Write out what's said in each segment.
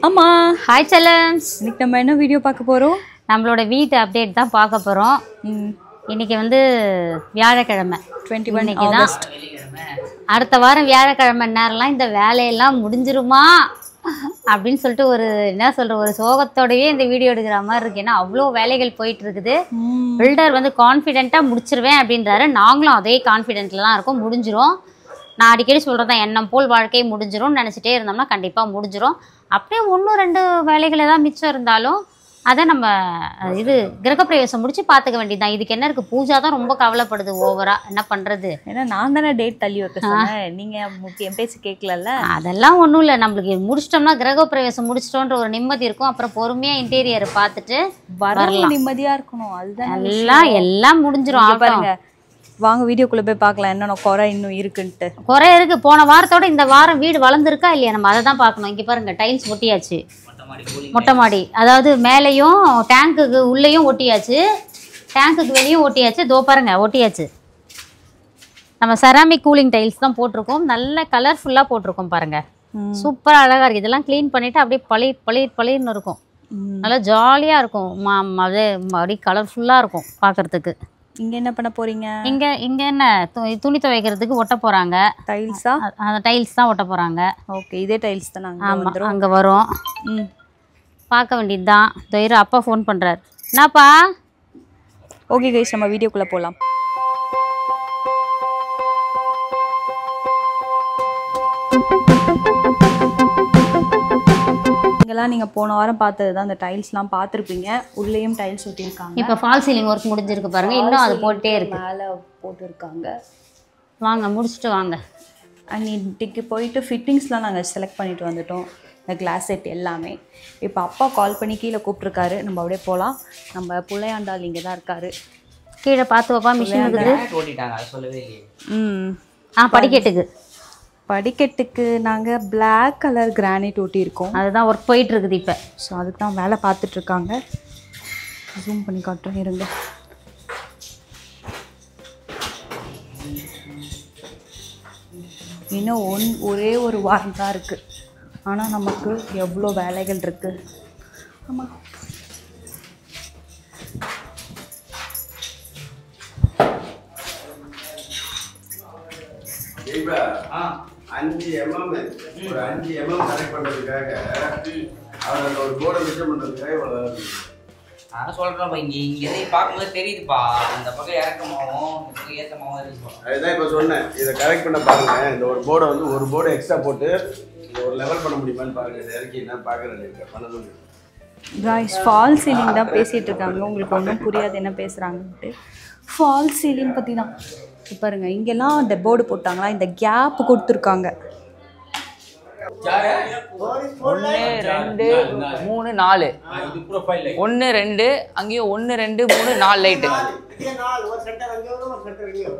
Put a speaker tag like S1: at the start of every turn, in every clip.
S1: அம்மா
S2: ஹாய் செல்லம்ஸ்.
S1: இன்னைக்கு நம்ம என்ன வீடியோ பார்க்க போகிறோம்?
S2: நம்மளோட வீட்டு அப்டேட் தான் பார்க்க போகிறோம். இன்னைக்கு வந்து வியாழக்கிழமை
S1: 21
S2: தான்.
S1: ஆகஸ்ட்.
S2: அடுத்த வாரம் வியாழக்கிழமை நேரம்லாம் இந்த வேலையெல்லாம் முடிஞ்சிருமா அப்படின்னு சொல்லிட்டு ஒரு சோகத்தோடவே இந்த வீடியோ எடுக்கிற மாதிரி இருக்கு. ஏன்னா அவ்வளோ வேலைகள் போயிட்டு இருக்குது. பில்டர் வந்து கான்ஃபிடென்ட்டாக முடிச்சிருவேன் அப்படின்றாரு. நாங்களும் அதே கான்ஃபிடென்ட்ல தான் இருக்கோம், முடிஞ்சிரும். நான் அடிக்கடி சொல்கிறதான், எண்ணம் போல் வாழ்க்கை முடிஞ்சிரும்னு நினச்சிட்டே இருந்தோம்னா கண்டிப்பாக முடிஞ்சிரும். அப்படியே 1-2 வேலைகள் ஏதாவது மிச்சம் இருந்தாலும் அதை நம்ம கிரகப்பிரவேசம் முடிச்சு பார்த்துக்க வேண்டியதுதான். இதுக்கு என்ன இருக்குது, பூஜா தான் ரொம்ப கவலைப்படுது ஓவரா. என்ன பண்ணுறது?
S1: ஏன்னா நான் தானே டேட் தள்ளி வைக்க சொன்னேன், நீங்கள் முக்கியம் பேசி கேட்கல.
S2: அதெல்லாம் ஒன்றும் இல்லை, நம்மளுக்கு முடிச்சிட்டோம்னா கிரகப்பிரவேசம் முடிச்சிட்டோன்ற ஒரு நிம்மதி இருக்கும். அப்புறம் பொறுமையாக இன்டீரியரை பார்த்துட்டு
S1: வரலாம், நிம்மதியாக இருக்கணும்.
S2: அதுதான் எல்லாம் முடிஞ்சிடும்.
S1: பாருங்க, வாங்க வீடியோக்குள்ளே போய் பார்க்கலாம் என்னென்ன குறை இன்னும் இருக்குன்ட்டு.
S2: குறை இருக்குது. போன வாரத்தோட இந்த வாரம் வீடு வளர்ந்துருக்கா இல்லையா, நம்ம அதை தான் பார்க்கணும். இங்கே பாருங்க, டைல்ஸ் ஒட்டியாச்சு, மொட்டை மாடி. அதாவது மேலேயும் டேங்க்குக்கு உள்ளேயும் ஒட்டியாச்சு, டேங்க்குக்கு வெளியும் ஒட்டியாச்சு. தோ பாருங்க ஒட்டியாச்சு. நம்ம செராமிக் கூலிங் டைல்ஸ் தான் போட்டிருக்கோம். நல்ல கலர்ஃபுல்லாக போட்டிருக்கோம் பாருங்க. சூப்பராக அழகாக இருக்குது. இதெல்லாம் க்ளீன் பண்ணிவிட்டு அப்படியே பளிர்னு இருக்கும். நல்லா ஜாலியாக இருக்கும். அப்படியே கலர்ஃபுல்லாக இருக்கும் பார்க்குறதுக்கு.
S1: இங்கே என்ன பண்ண போகிறீங்க?
S2: இங்கே என்ன துணி துவைக்கிறதுக்கு ஒட்ட போகிறாங்க.
S1: டைல்ஸா?
S2: அந்த டைல்ஸ் தான் ஒட்ட போகிறாங்க.
S1: ஓகே, இதே டைல்ஸ் தான் நாங்கள்.
S2: ஆமாம், அங்கே வரும். பார்க்க வேண்டியது தான். தொயிரு அப்பா ஃபோன் பண்ணுறாரு. என்னப்பா?
S1: ஓகே கைஸ், நம்ம வீடியோக்குள்ளே போகலாம். இங்கெல்லாம் நீங்கள் போன வாரம் பார்த்தது தான், அந்த டைல்ஸ்லாம் பார்த்துருப்பீங்க. உள்ளேயும் டைல்ஸ் ஒட்டியிருக்காங்க.
S2: இப்போ ஃபால் சீலிங் ஒர்க் முடிஞ்சிருக்கு பாருங்க. இன்னும் அது போட்டே இருக்கு,
S1: மேலே போட்டுருக்காங்க.
S2: வாங்க முடிச்சுட்டு வாங்க.
S1: அண்ட் இன்னைக்கு போயிட்டு ஃபிட்டிங்ஸ்லாம் நாங்கள் செலக்ட் பண்ணிட்டு வந்துட்டோம், இந்த கிளாஸ் செட் எல்லாமே. இப்போ அப்பா கால் பண்ணி கீழே கூப்பிட்ருக்காரு, நம்ம அப்படியே போகலாம். நம்ம புள்ளையாண்டால் இங்கே தான் இருக்காரு.
S2: கீழே பார்த்து வைப்பா, மிஷின் இருக்குது.
S1: படிக்கட்டுக்கு நாங்கள் பிளாக் கலர் கிரானைட் ஒட்டியிருக்கோம்.
S2: அதுதான் ஒர்க் போயிட்டு இருக்குது இப்போ.
S1: ஸோ அதுக்கு தான் வேலை பார்த்துட்ருக்காங்க. ஜூம் பண்ணி காட்டுறேன் இருங்க. இன்னும் ஒரே ஒரு வாரம் தான் இருக்குது. ஆனால் நமக்கு எவ்வளோ வேலைகள் இருக்குது. ஆமாம்,
S3: ஒரு 5 mm கரெக்ட் பண்ணுறதுக்காக அவர் ஒரு போர்டை மிச்சம் பண்ணுறதுக்காக இவ்வளோ
S4: நான் சொல்கிறேன்ப்பா. இங்கே பார்க்கும்போது தெரியுதுப்பா, இந்த பக்கம் இறக்கமாகவும் இந்த பக்கம் ஏற்றமாகவும் இருக்குப்பா. அதுதான்
S3: இப்போ சொன்னேன், இதை கரெக்ட் பண்ண பாருங்க. இந்த ஒரு போர்டை வந்து ஒரு போர்டை எக்ஸ்ட்ரா போட்டு இதை ஒரு லெவல் பண்ண முடியுமான்னு பாருங்க. இதை இறக்கி என்ன பார்க்குறேன் பண்ணணும்.
S1: காய்ஸ், ஃபால் சீலிங் தான் பேசிகிட்டு இருக்காங்க. உங்களுக்கு ஒன்றும் புரியாது என்ன பேசுகிறாங்கன்ட்டு. ஃபால் சீலிங் பற்றி தான் பாருங்க. இங்கெல்லாம் இந்த போர்டு போட்டாங்களா, இந்த கேப் கொடுத்துருக்காங்க.
S4: 1 2 3 4 1 2 அங்கேயும் 1 2 3 4 லைட்டு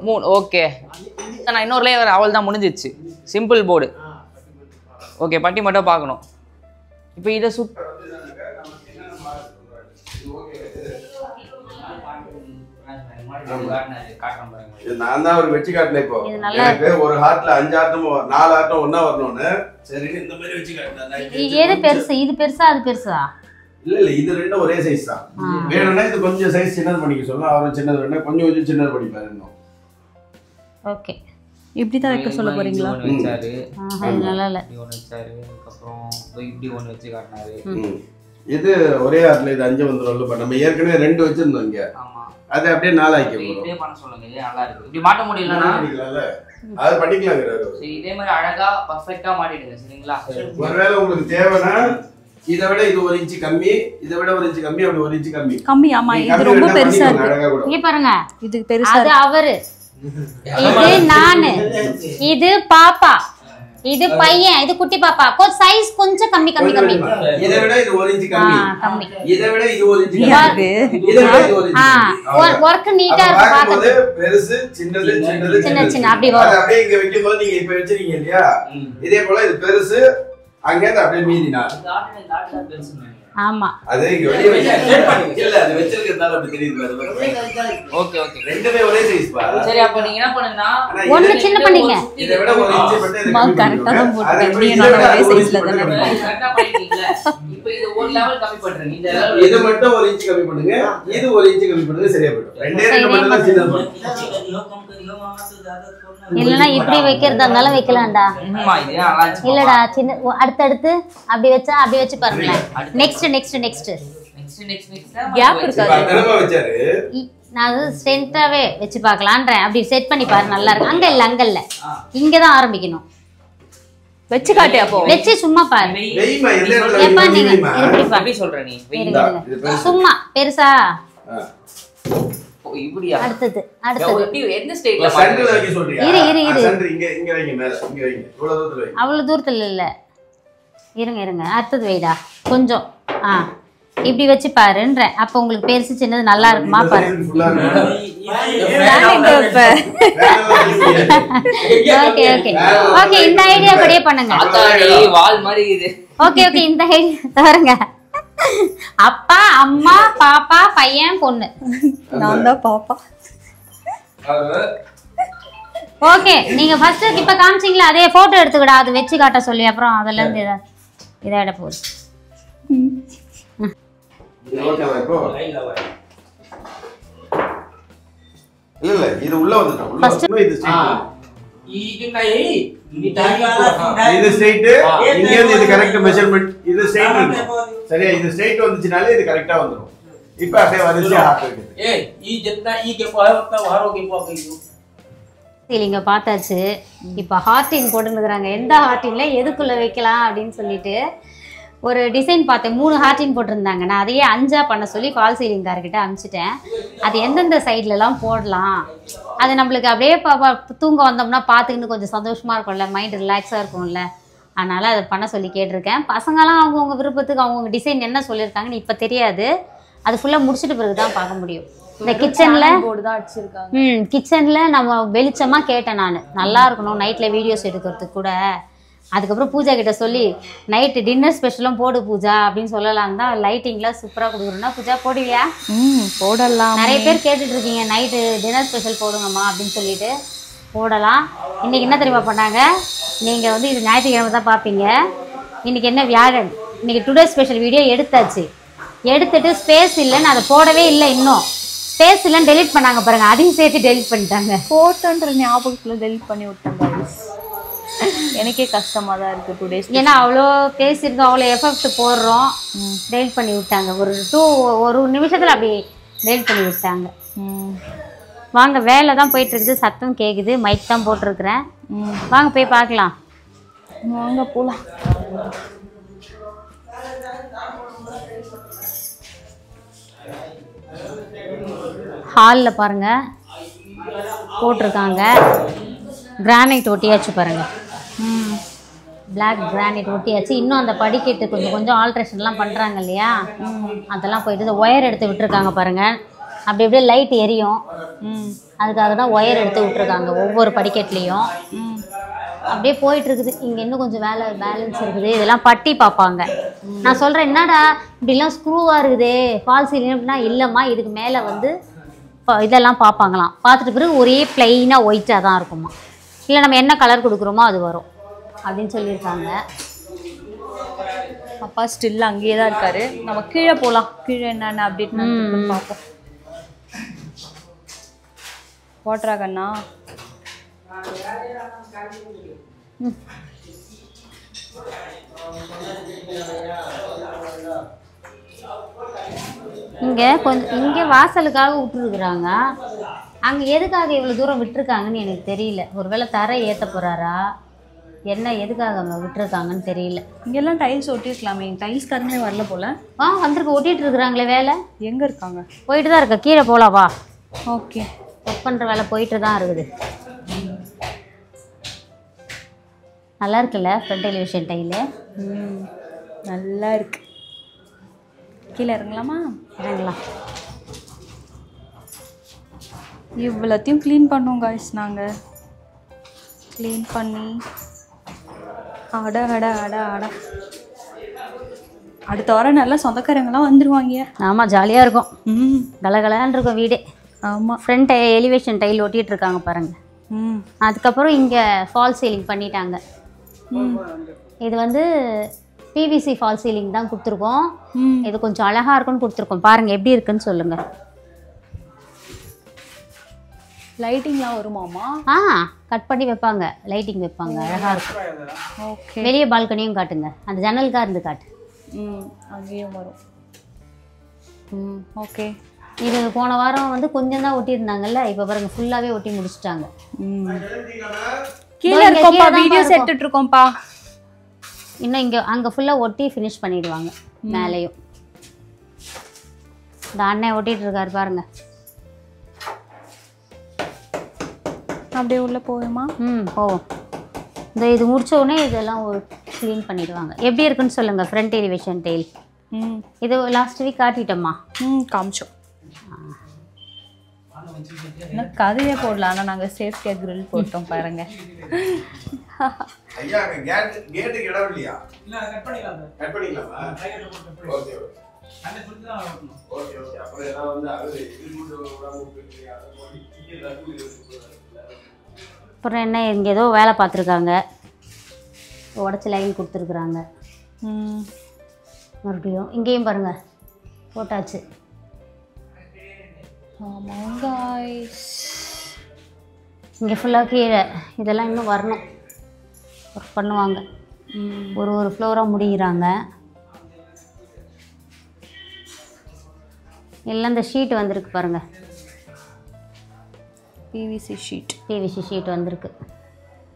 S4: 3. ஓகே, நான் இன்னொரு லேயர் அவள் தான் முடிஞ்சிச்சு. Simple board. ஓகே, பட்டி மட்டும் பார்க்கணும். இப்போ இதை
S3: நான் தான் அவருக்கு வச்சு காட்டினேன். இப்போ எனக்கு ஒரு ஹார்ட்ல 5 ஆட்டம் 4 ஆட்டம் ஒன்னா வரணும்னு சரி இந்த மாதிரி வச்சு காட்டினேன்.
S2: எது பெருசு, இது பெருசா அது பெருசா?
S3: இல்ல இது ரெண்டும் ஒரே சைஸ் தான். வேணும்னா இது கொஞ்சம் சைஸ் சின்னது பண்ணிக்க சொல்லலாம். அவரும் சின்னது வேணா கொஞ்சம் சின்னது பண்ணிப்பாரு இன்னும்.
S2: ஓகே,
S1: இப்படி தான் வைக்க சொல்ல போறீங்களா?
S2: நல்லா இல்ல.
S4: அதுக்கப்புறம் இப்படி ஒன்று வச்சு காட்டினாரு.
S3: இது ஒரே ஹார்ட்ல இது 5 வந்துடும். நம்ம ஏற்கனவே 2 வச்சிருந்தோம் இங்க. அதை அப்படியே 4 ஆக்கி
S4: இதே பண்ண சொல்லுங்க. இதே நல்லா இருக்கு. இப்படி மாட்ட முடியலன்னா
S3: அது பண்ணிக்கலாங்கிறாரு.
S4: இதே மாதிரி அழகா பர்ஃபெக்ட்டா மாட்டிடுங்க. சரிங்களா?
S3: ஒருவேளை உங்களுக்கு தேவைன்னா இதை விட இது 1 இன்ச் கம்மி, இதை விட 1 இன்ச் கம்மி, அப்படி 1 இன்ச் கம்மி.
S1: ஆமா, இது ரொம்ப பெருசா இருக்கு.
S2: இங்க பாருங்க,
S1: இது பெருசா.
S2: அது அவரு, இது நானு, இது பாப்பா, இது பையன், இது குட்டி பாப்பா. சைஸ் கொஞ்சம் கம்மி.
S3: இதை விட இது 1 இன்ச் கம்மி, இதை விட இது 1 இன்ச்
S1: கம்மி.
S3: இதை விட இது 1 இன்ச்
S2: வர்க் நீட்டா இருக்கு பாக்குறது.
S3: பெருசு சின்னது
S2: சின்ன அப்படி வரும்.
S3: அது அப்படியே இங்க வைக்கும்போது நீங்க இப்ப வச்சிருக்கீங்க இல்லையா, இதே போல இது பெருசு அங்க இருந்து அப்படியே மீதி 4.
S2: ஆமா
S3: அது இங்க வெளிய இல்ல அது வெச்சிருக்கிறதால அப்படி தெரியுது
S4: ஓகே ஓகே
S3: ரெண்டுமே ஒரே சைஸ் பா
S4: சரி அப்ப நீங்க என்ன பண்ணுங்கன்னா
S2: ஒண்ணு சின்ன பண்ணீங்க
S3: இதை விட ஒரு இன்ச் மட்டும் இது கம்மி
S1: கரெக்டா தான் போட்டு
S3: அது எப்படி
S1: நீங்க
S3: இதை விட
S1: ஒரே
S3: ஒரு
S1: சைஸ்ல
S3: inch மட்டும்
S1: தானே
S3: கம்மி
S4: கரெக்டா பண்ணிட்டீங்களா இப்போ இது ஒரு லெவல் கம்மி பண்றீங்க இந்த level
S3: இது மட்டும் ஒரு இன்ச் கம்மி பண்ணுங்க இது ஒரு இன்ச் கம்மி பண்ணுங்க சரியா போய்டும் ரெண்டு மட்டும் தான் சின்னது பண்ணுங்க
S2: இல்லனா இப்படி வைக்கிறதா இருந்தாலும் வைக்கலாம்டா
S4: இது அலாச்சு
S2: இல்லடா சின்ன அடுத்து அப்படி வச்சு பாருங்க நெக்ஸ்ட்
S4: நெக்ஸ்ட்
S1: கேப் இருக்காது
S3: அந்தரமா வச்சாரு
S2: நான் அது சென்டராவே வச்சு பார்க்கலான்றேன் அப்படி செட் பண்ணி பாரு நல்லா இருக்கு அங்க இல்ல இங்க தான் ஆரம்பிக்கணும்
S1: வச்சு காட்டு அப்போ
S2: வச்சு சும்மா பாரு
S3: வெயிமா எந்த இடத்துல
S2: எப்பா நீங்க
S3: வெயிமா
S2: எப்படி
S4: எப்படி சொல்ற நீ
S2: இருங்க, இருங்க. சும்மா பெருசா
S4: இப்படியா
S2: அடுத்தது
S4: எப்படி எந்த ஸ்டேட்ல
S3: சென்டர்ல வைக்க சொல்றியா
S2: இரு.
S3: சென்டர் இங்க வைங்க மேல இங்க வைங்க இவ்வளவு தூரத்துல வைங்க
S2: அவ்வளவு தூரத்துல இல்ல இருங்க அடுத்தது வைடா கொஞ்சம் இப்படி வச்சு பாருன்றேன் அப்ப உங்களுக்கு பெருசு சின்னது நல்லா இருக்குமா பாரு ஓகே இந்த ஐடியா படியே பண்ணுங்க
S4: வால் மாதிரி இது
S2: ஓகே இந்த ஐடியா தவறுங்க அப்பா அம்மா பாப்பா பையன் பொண்ணு
S1: நான் தான் பாப்பா
S2: ஓகே நீங்க ஃபர்ஸ்ட் இப்ப காமிச்சீங்களா அதே போட்டோ எடுத்துக்கடா அது வச்சு காட்ட சொல்லி அப்புறம் அதுல இருந்து இதாயிட போகுது
S3: ஓகேவா இப்போ இல்ல இது உள்ள வந்துட்டோம் உள்ள வந்து இது ஸ்ட்ரைட் இது ஸ்ட்ரைட் இங்க இருந்து இது கரெக்ட் மெஷர்மென்ட் இது ஸ்ட்ரைட் இருக்கு சரியா இது ஸ்ட்ரைட் வந்துச்சுனாலே இது கரெக்ட்டா வந்துரும் இப்போ அப்படியே வரிசையா ஹார்ட் இருக்குது
S5: ஏய் जितना के पाए उतना बाहरों के पाए
S2: சீலிங்க பார்த்தாச்சு இப்போ ஹார்டின் போட்டுருக்குறாங்க எந்த ஹார்டின்ல எதுக்குள்ள வைக்கலாம் அப்படின்னு சொல்லிட்டு ஒரு டிசைன் பார்த்தேன் 3 ஹார்டின் போட்டிருந்தாங்க நான் அதையே 5ஆ பண்ண சொல்லி ஃபால் சீலிங்கார்கிட்ட அனுப்பிச்சிட்டேன் அது எந்தெந்த சைட்லலாம் போடலாம் அது நம்மளுக்கு அப்படியே தூங்க வந்தோம்னா பார்த்துக்கிட்டு கொஞ்சம் சந்தோஷமாக இருக்கும்ல மைண்ட் ரிலாக்ஸாக இருக்கும்ல அதனால் அதை பண்ண சொல்லி கேட்டிருக்கேன் பசங்களாம் அவங்கவுங்க விருப்பத்துக்கு அவங்கவுங்க டிசைன் என்ன சொல்லியிருக்காங்கன்னு இப்போ தெரியாது அது ஃபுல்லாக முடிச்சுட்டு பிறகு தான் பார்க்க முடியும் இந்த கிச்சனில்
S1: போர்டு தான் அடிச்சிருக்காங்க
S2: கிச்சனில் நம்ம வெளிச்சமாக கேட்டேன் நான் நல்லா இருக்கணும் நைட்டில் வீடியோஸ் எடுக்கிறதுக்கு கூட அதுக்கப்புறம் பூஜா கிட்ட சொல்லி நைட்டு டின்னர் ஸ்பெஷலும் போடு பூஜா அப்படின்னு சொல்லலாம் தான் லைட்டிங்லாம் சூப்பராக கொடுக்குறோன்னா பூஜா போடுவியா
S1: போடலாம்
S2: நிறைய பேர் கேட்டுட்டு இருக்கீங்க நைட்டு டின்னர் ஸ்பெஷல் போடுங்கம்மா அப்படின்னு சொல்லிட்டு போடலாம் இன்றைக்கி என்ன தெரியுமா பண்ணாங்க நீங்கள் வந்து இது ஞாயிற்றுக்கிழமை தான் பார்ப்பீங்க இன்றைக்கி என்ன வியாழன் இன்றைக்கி டுடே ஸ்பெஷல் வீடியோ எடுத்துட்டு ஸ்பேஸ் இல்லைன்னு அதை போடவே இல்லை இன்னும் ஸ்பேஸ் இல்லைன்னு டெலிட் பண்ணாங்க பாருங்கள் அதையும் சேர்த்து டெலிட் பண்ணிட்டாங்க
S1: போட்டோன்ற ஞாபகத்தில் டெலிட் பண்ணி விட்டேன் எனக்கே கஷ்டமாக தான் இருக்குது 2 days
S2: ஏன்னா அவ்வளோ பேசியிருக்கோம் அவ்வளோ எஃபெக்ட் போடுறோம் டெலிட் பண்ணி விட்டாங்க ஒரு நிமிஷத்தில் அப்படி டெலிட் பண்ணி விட்டாங்க வாங்க வேலை தான் போயிட்டுருக்குது சத்தம் கேட்குது மைக் தான் போட்டிருக்கிறேன் வாங்க போய் பார்க்கலாம்
S1: வாங்க போகலாம்
S2: ஹாலில் பாருங்கள் போட்டிருக்காங்க கிரானைட் ஒட்டியாச்சு பாருங்கள் பிளாக் கிரானைட் ஒட்டியாச்சு இன்னும் அந்த படிக்கட்டு கொஞ்சம் ஆல்ட்ரேஷன்லாம் பண்ணுறாங்க இல்லையா அதெல்லாம் போயிட்டு இந்த ஒயர் எடுத்து விட்டுருக்காங்க பாருங்கள் அப்படி அப்படியே லைட் எரியும் அதுக்காக தான் ஒயர் எடுத்து விட்டுருக்காங்க ஒவ்வொரு படிக்கட்டுலேயும் அப்படியே போயிட்டுருக்குது இங்கே இன்னும் கொஞ்சம் வேலை பேலன்ஸ் இருக்குது இதெல்லாம் பட்டி பார்ப்பாங்க நான் சொல்கிறேன் என்னடா இப்படிலாம் ஸ்க்ரூவாக இருக்குது ஃபால் சீலிங் அப்படின்னா இல்லைம்மா இதுக்கு மேலே வந்து இதெல்லாம் பார்ப்பாங்களாம் பார்த்துட்டு பிறகு ஒரே ப்ளைனாக ஒயிட்டாக தான் இருக்குமா இல்லை நம்ம என்ன கலர் கொடுக்குறோமோ அது வரும் அப்படின்னு சொல்லியிருக்காங்க
S1: அப்பா ஸ்டில் அங்கேயே தான் இருக்காரு நம்ம கீழே போகலாம் கீழே என்னென்ன அப்டேட் பார்ப்போம் போட்டுறா கண்ணா
S2: இங்கே வாசலுக்காக விட்டுருக்குறாங்க அங்கே எதுக்காக இவ்வளோ தூரம் விட்டுருக்காங்கன்னு எனக்கு தெரியல ஒருவேளை தரை ஏற்ற போகிறாரா என்ன எதுக்காக அங்கே விட்டுருக்காங்கன்னு தெரியல
S1: இங்கெல்லாம் டைல்ஸ் ஒட்டிருக்கலாமே டைல்ஸ்காரங்களே வரல போல்
S2: வந்துருக்கு ஒட்டிகிட்டு இருக்கிறாங்களே வேலை
S1: எங்கே இருக்காங்க
S2: போயிட்டு தான் இருக்கா கீழே போகலாம் வா
S1: ஓகே
S2: ஒர்க் பண்ணுற வேலை போயிட்டு தான் இருக்குது நல்லா இருக்குல்ல ஃப்ரண்ட் டெலிவிஷன் டைலு
S1: நல்லா இருக்கு கீழே இறங்கலாமா
S2: இறங்கலாம்
S1: இவ்வளோத்தையும் க்ளீன் பண்ணோம் காய்ஸ் நாங்கள் க்ளீன் பண்ணி அட அடுத்த வாரம் நல்லா சொந்தக்காரங்களாம் வந்துருவாங்க.
S2: ஆமாம், ஜாலியாக இருக்கும்.
S1: ம்
S2: கலகலான்னு இருக்கும் வீடே.
S1: ஆமாம்.
S2: ஃப்ரண்ட் எலிவேஷன் டைல் ஒட்டிகிட்டு இருக்காங்க பாருங்கள்.
S1: ம்
S2: அதுக்கப்புறம் இங்கே ஃபால் சீலிங் பண்ணிட்டாங்க. இது வந்து பிவிசி ஃபால் சீலிங் தான் கொடுத்துருக்கோம். இது கொஞ்சம் அழகாக இருக்குன்னு கொடுத்துருக்கோம். பாருங்கள் எப்படி இருக்குன்னு சொல்லுங்கள்.
S1: லைட்டிங்லாம் வருமாமா?
S2: கட் பண்ணி வைப்பாங்க, லைட்டிங் வைப்பாங்க, அழகாக இருக்கும்.
S1: ஓகே.
S2: வெளியே பால்கனியும் காட்டுங்க, அந்த ஜன்னலுக்காக இருந்து காட்டு.
S1: அங்கேயும் வரும். ஓகே.
S2: இது போன வாரம் வந்து கொஞ்சம் தான் ஒட்டியிருந்தாங்கல்ல, இப்போ பாருங்க ஃபுல்லாகவே ஒட்டி முடிச்சிட்டாங்க.
S1: கீழே இருக்கோம்ப்பா, வீடியோஸ் எடுத்துட்டு இருக்கோம்ப்பா.
S2: இன்னும் இங்கே அங்கே ஃபுல்லாக ஒட்டி ஃபினிஷ் பண்ணிடுவாங்க. மேலேயும் இந்த அண்ணன் ஒட்டிகிட்டு இருக்காரு பாருங்க.
S1: அப்படியே உள்ள போவேமா?
S2: போவோம். இந்த இது முடிச்ச உடனே இதெல்லாம் க்ளீன் பண்ணிடுவாங்க. எப்படி இருக்குன்னு சொல்லுங்கள். ஃப்ரண்ட் எலிவேஷன் டெயில் இது லாஸ்ட் வீக் காட்டிட்டோம்மா.
S1: காமிச்சோம். கதையே போடலாம், ஆனால் நாங்கள் சேஃப்டியாக கிரில் போட்டோம் பாருங்க.
S3: ஐயா கேட்டுக்கு இடம் இல்லையா?
S5: இல்ல கட் பண்ணிடலாம் சார்.
S3: கட் பண்ணிக்கலாமா?
S5: ரைட் போட்டு
S3: ஓகே
S5: அந்த ஃபுட் தான் வரணும்.
S3: ஓகே அப்புறம் எல்லாம் வந்து அது இது மூணு உடம்பு போயிட்டு அதை போய் இங்க ரகு
S2: அப்புறம் என்ன, இங்கே ஏதோ வேலை பார்த்துருக்காங்க, உடச்சி லைன் கொடுத்துருக்குறாங்க. மறுபடியும் இங்கேயும் பாருங்கள் போட்டாச்சு.
S1: ஆமாம் காய்ஸ்,
S2: இங்கே ஃபுல்லாக கீழே இதெல்லாம் இன்னும் வரணும், ஒர்க் பண்ணுவாங்க. ஒரு ஃப்ளோராக முடிகிறாங்க. எல்லாம் இந்த ஷீட் வந்திருக்கு பாருங்கள்,
S1: பிவிசி ஷீட்.
S2: பிவிசி ஷீட் வந்திருக்கு.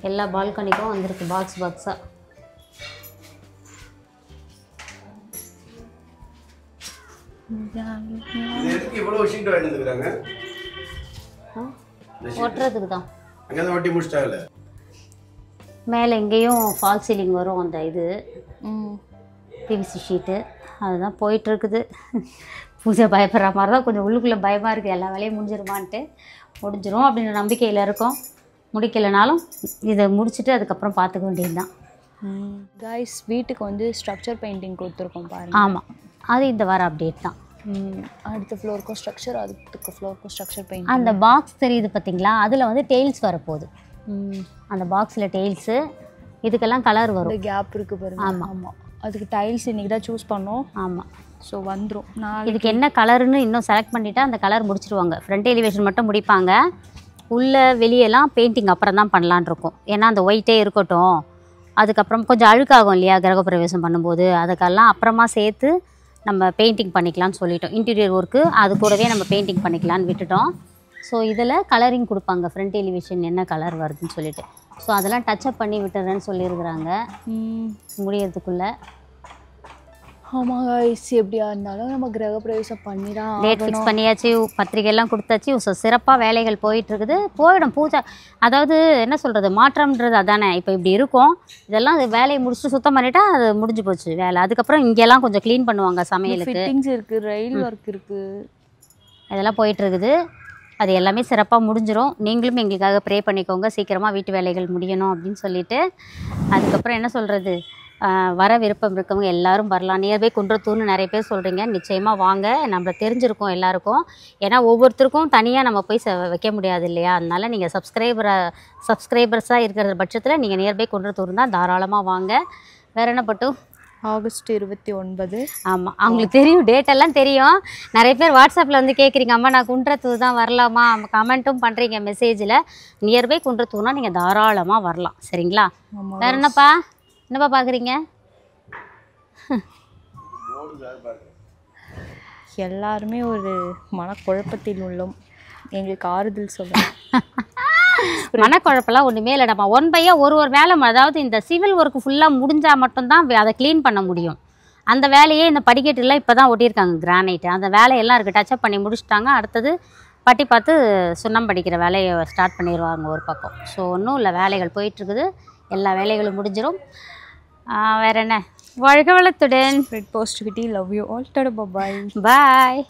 S2: எல்லா பால்கனிக்கும் வந்திருக்கு, பாக்ஸாக.
S3: இதுக்கு இவ்வளவு ஷீட் வாங்கி வந்துக்கறாங்க.
S2: ஒட்டுறதுக்கு தான்.
S3: அங்க தான் ஒட்டி முடிச்சிட்டாங்கல.
S2: மேலே எங்கேயும் ஃபால் சீலிங் வரும். அந்த இது பிவிசி ஷீட்டு அதுதான் போயிட்டுருக்குது. பூஜை பயப்படுற மாதிரி தான், கொஞ்சம் உள்ளுக்குள்ளே பயமாக இருக்குது. எல்லா வேலையும் முடிஞ்சிருமான்ட்டு. முடிஞ்சிரும் அப்படின்ற நம்பிக்கையில் இருக்கோம். முடிக்கலைனாலும் இதை முடிச்சுட்டு அதுக்கப்புறம் பார்த்துக்க வேண்டியது தான்.
S1: காய்ஸ், வீட்டுக்கு வந்து ஸ்ட்ரக்சர் பெயிண்டிங் கொடுத்துருக்கோம் பாருங்க.
S2: ஆமாம், அது இந்த வார அப்டேட் தான்.
S1: அடுத்த ஃப்ளோருக்கும் ஸ்ட்ரக்சர், அடுத்த ஃப்ளோருக்கும் ஸ்ட்ரக்சர் பெயிண்ட்.
S2: அந்த பாக்ஸ் தெரியுது பார்த்தீங்களா, அதில் வந்து டெய்ல்ஸ் வரப்போகுது. அந்த பாக்ஸில் டெய்ல்ஸு, இதுக்கெல்லாம் கலர் வரும்.
S1: கேப் இருக்குது பாருங்க. ஆமாம், அதுக்கு டைல்ஸ் இன்றைக்கி தான் சூஸ் பண்ணோம்.
S2: ஆமாம்,
S1: ஸோ வந்துடும்.
S2: இதுக்கு என்ன கலருன்னு இன்னும் செலக்ட் பண்ணிவிட்டு அந்த கலர் முடிச்சிடுவாங்க. ஃப்ரண்ட் எலிவேஷன் மட்டும் முடிப்பாங்க, உள்ளே வெளியெல்லாம் பெயிண்டிங் அப்புறம் தான் பண்ணலான் இருக்கோம். ஏன்னா அந்த ஒயிட்டே இருக்கட்டும், அதுக்கப்புறம் கொஞ்சம் அழுக்காகும் இல்லையா கிரகப்பிரவேசம் பண்ணும்போது, அதுக்கெல்லாம் அப்புறமா சேர்த்து நம்ம பெயிண்டிங் பண்ணிக்கலான்னு சொல்லிட்டோம். இன்டீரியர் ஒர்க்கு அது கூடவே நம்ம பெயிண்டிங் பண்ணிக்கலான்னு விட்டுட்டோம். ஸோ இதில் கலரிங் கொடுப்பாங்க, ஃப்ரண்ட் எலிவேஷன் என்ன கலர் வருதுன்னு சொல்லிட்டு. ஸோ அதெல்லாம் டச்சப் பண்ணி விட்டுறேன்னு சொல்லியிருக்கிறாங்க முடியறதுக்குள்ளே.
S1: ஆமாம் காய்ஸ், எப்படியா இருந்தாலும் நம்ம கிரகப்பிரவேசம் பண்ணிதான்.
S2: டேட் ஃபிக்ஸ் பண்ணியாச்சு, பத்திரிகையெல்லாம் கொடுத்தாச்சு. ஸோ சிறப்பாக வேலைகள் போயிட்டுருக்குது. போயிடும் பூஜை. அதாவது என்ன சொல்கிறது, மாற்றம்ன்றது அதானே. இப்போ இப்படி இருக்கும், இதெல்லாம் வேலையை முடிச்சுட்டு சுத்தம் பண்ணிட்டா அது முடிஞ்சு போச்சு வேலை. அதுக்கப்புறம் இங்கெல்லாம் கொஞ்சம் க்ளீன் பண்ணுவாங்க, சமையலுக்கு
S1: ஃபிட்டிங்ஸ் இருக்குது, ரயில் ஒர்க் இருக்குது,
S2: இதெல்லாம் போயிட்டுருக்குது. அது எல்லாமே சிறப்பாக முடிஞ்சிடும். நீங்களும் எங்களுக்காக ப்ரே பண்ணிக்கோங்க, சீக்கிரமாக வீட்டு வேலைகள் முடியணும் அப்படின்னு சொல்லிட்டு. அதுக்கப்புறம் என்ன சொல்கிறது, வர விருப்பம் இருக்கவங்க எல்லாரும் வரலாம். நியர்பை குன்றத்தூர்னு நிறைய பேர் சொல்கிறீங்க, நிச்சயமாக வாங்க. நம்மளை தெரிஞ்சிருக்கோம் எல்லாருக்கும். ஏன்னா ஒவ்வொருத்தருக்கும் தனியாக நம்ம போய் வைக்க முடியாது இல்லையா. அதனால் நீங்கள் சப்ஸ்கிரைபர்ஸாக இருக்கிற பட்சத்தில் நீங்கள் நியர்பை குன்றத்தூர் தான், தாராளமாக வாங்க. வேறு என்ன பட்டு
S1: ஆகஸ்ட் 29.
S2: ஆமாம், அவங்களுக்கு தெரியும், டேட்டெல்லாம் தெரியும். நிறைய பேர் வாட்ஸ்அப்பில் வந்து கேட்குறீங்க, அம்மா நான் குன்றத்தூர் தான் வரலாமா, கமெண்ட்டும் பண்ணுறீங்க மெசேஜில். நியர்பை குன்றத்தூர்னால் நீங்கள் தாராளமாக வரலாம். சரிங்களா? வேறு என்னப்பா பார்க்குறீங்க?
S1: எல்லாருமே ஒரு மனக்குழப்பத்தில் உள்ளோம், எங்களுக்கு ஆறுதல் சொல்லுங்கள்.
S2: மனக்குழப்பெல்லாம் ஒன்றுமே இல்லை. நம்ம ஒன் பையாக ஒரு வேலை, அதாவது இந்த சிவில் ஒர்க்கு ஃபுல்லாக முடிஞ்சால் மட்டும்தான் அதை க்ளீன் பண்ண முடியும். அந்த வேலையே இந்த படிக்கட்டுலாம் இப்போ தான் ஒட்டியிருக்காங்க கிரானைட்டு. அந்த வேலையெல்லாம் இருக்குது, டச்சப் பண்ணி முடிச்சுட்டாங்க. அடுத்தது பட்டி பார்த்து சுண்ணம் படிக்கிற வேலையை ஸ்டார்ட் பண்ணிடுவாங்க ஒரு பக்கம். ஸோ ஒன்றும் இல்லை, வேலைகள் போயிட்டுருக்குது. எல்லா வேலைகளும் முடிஞ்சிடும். வேறு என்ன, வாழ்க வளத்துடன்.
S1: Red positivity, love you all. Tata, bye.
S2: Bye.